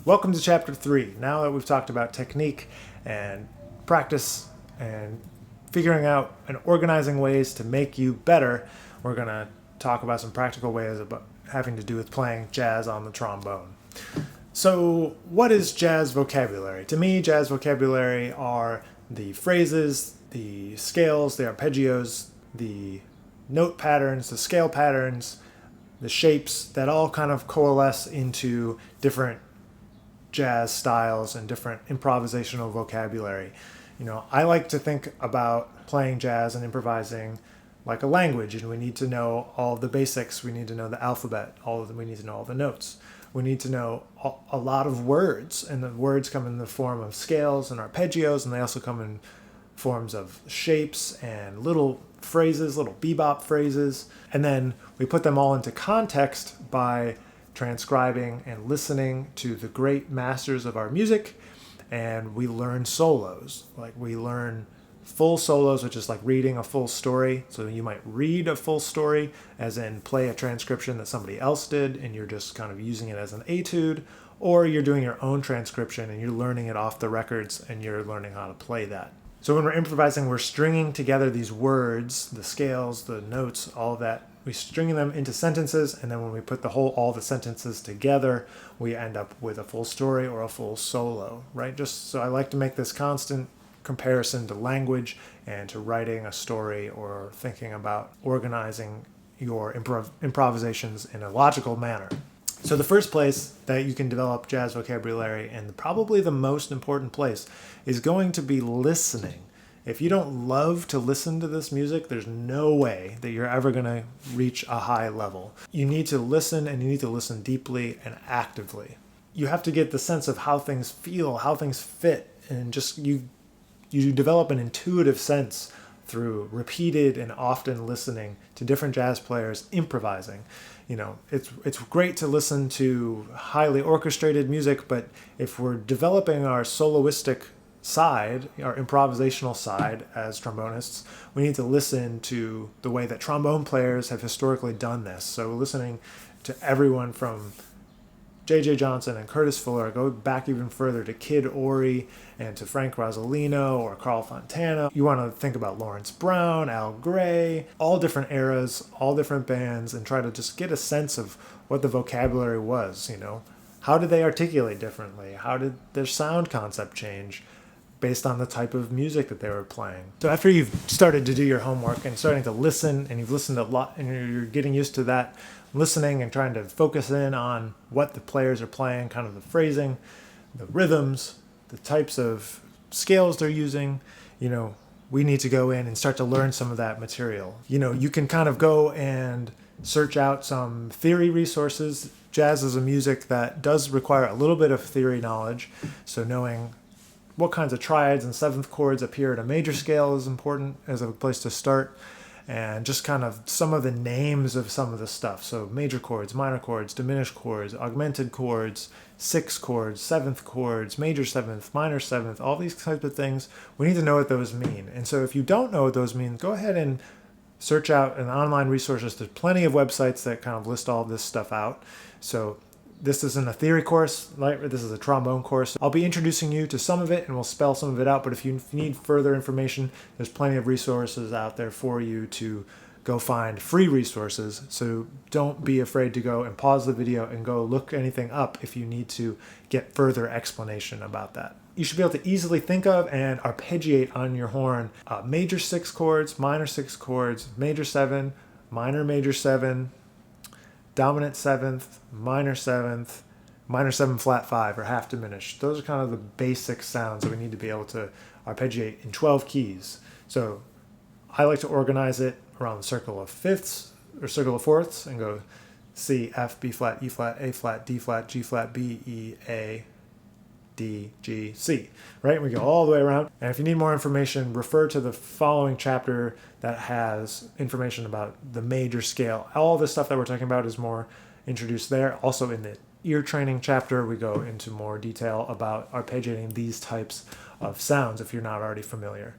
Welcome to Chapter 3. Now that we've talked about technique and practice and figuring out and organizing ways to make you better, we're going to talk about some practical ways about having to do with playing jazz on the trombone. So, what is jazz vocabulary? To me, jazz vocabulary are the phrases, the scales, the arpeggios, the note patterns, the scale patterns, the shapes that all kind of coalesce into different jazz styles and different improvisational vocabulary. I like to think about playing jazz and improvising like a language, and we need to know all the basics. We need to know the alphabet. We need to know all the notes. We need to know a lot of words, and the words come in the form of scales and arpeggios, and they also come in forms of shapes and little phrases, little bebop phrases. And then we put them all into context by transcribing and listening to the great masters of our music, and we learn solos. Like we learn full solos, which is like reading a full story. So you might read a full story, as in play a transcription that somebody else did, and you're just kind of using it as an etude, or you're doing your own transcription and you're learning it off the records and you're learning how to play that. So when we're improvising, we're stringing together these words, the scales, the notes, all of that. We're stringing them into sentences, and then when we put all the sentences together, we end up with a full story or a full solo, right? Just so I like to make this constant comparison to language and to writing a story or thinking about organizing your improvisations in a logical manner. So the first place that you can develop jazz vocabulary, and probably the most important place, is going to be listening. If you don't love to listen to this music, there's no way that you're ever going to reach a high level. You need to listen, and you need to listen deeply and actively. You have to get the sense of how things feel, how things fit, and just you develop an intuitive sense through repeated and often listening to different jazz players improvising. It's great to listen to highly orchestrated music, but if we're developing our soloistic side, our improvisational side as trombonists, we need to listen to the way that trombone players have historically done this. So listening to everyone from J.J. Johnson and Curtis Fuller, go back even further to Kid Ory and to Frank Rosolino or Carl Fontana. You want to think about Lawrence Brown, Al Gray, all different eras, all different bands, and try to just get a sense of what the vocabulary was. How did they articulate differently? How did their sound concept change based on the type of music that they were playing? So after you've started to do your homework and starting to listen, and you've listened a lot, and you're getting used to that listening and trying to focus in on what the players are playing, kind of the phrasing, the rhythms, the types of scales they're using, we need to go in and start to learn some of that material. You can kind of go and search out some theory resources. Jazz is a music that does require a little bit of theory knowledge, so knowing what kinds of triads and seventh chords appear at a major scale is important as a place to start, and just kind of some of the names of some of the stuff. So major chords, minor chords, diminished chords, augmented chords, sixth chords, seventh chords, major seventh, minor seventh, all these types of things. We need to know what those mean. And so if you don't know what those mean, go ahead and search out an online resources. There's plenty of websites that kind of list all this stuff out. So this isn't a theory course, this is a trombone course. I'll be introducing you to some of it, and we'll spell some of it out, but if you need further information, there's plenty of resources out there for you to go find, free resources. So don't be afraid to go and pause the video and go look anything up if you need to get further explanation about that. You should be able to easily think of and arpeggiate on your horn major six chords, minor six chords, major seven, major seven, dominant seventh, minor seven flat five, or half diminished. Those are kind of the basic sounds that we need to be able to arpeggiate in 12 keys. So I like to organize it around the circle of fifths or circle of fourths and go C, F, B flat, E flat, A flat, D flat, G flat, B, E, A, D, G, C, right? We go all the way around. And if you need more information, refer to the following chapter that has information about the major scale. All this stuff that we're talking about is more introduced there. Also in the ear training chapter, we go into more detail about arpeggiating these types of sounds if you're not already familiar.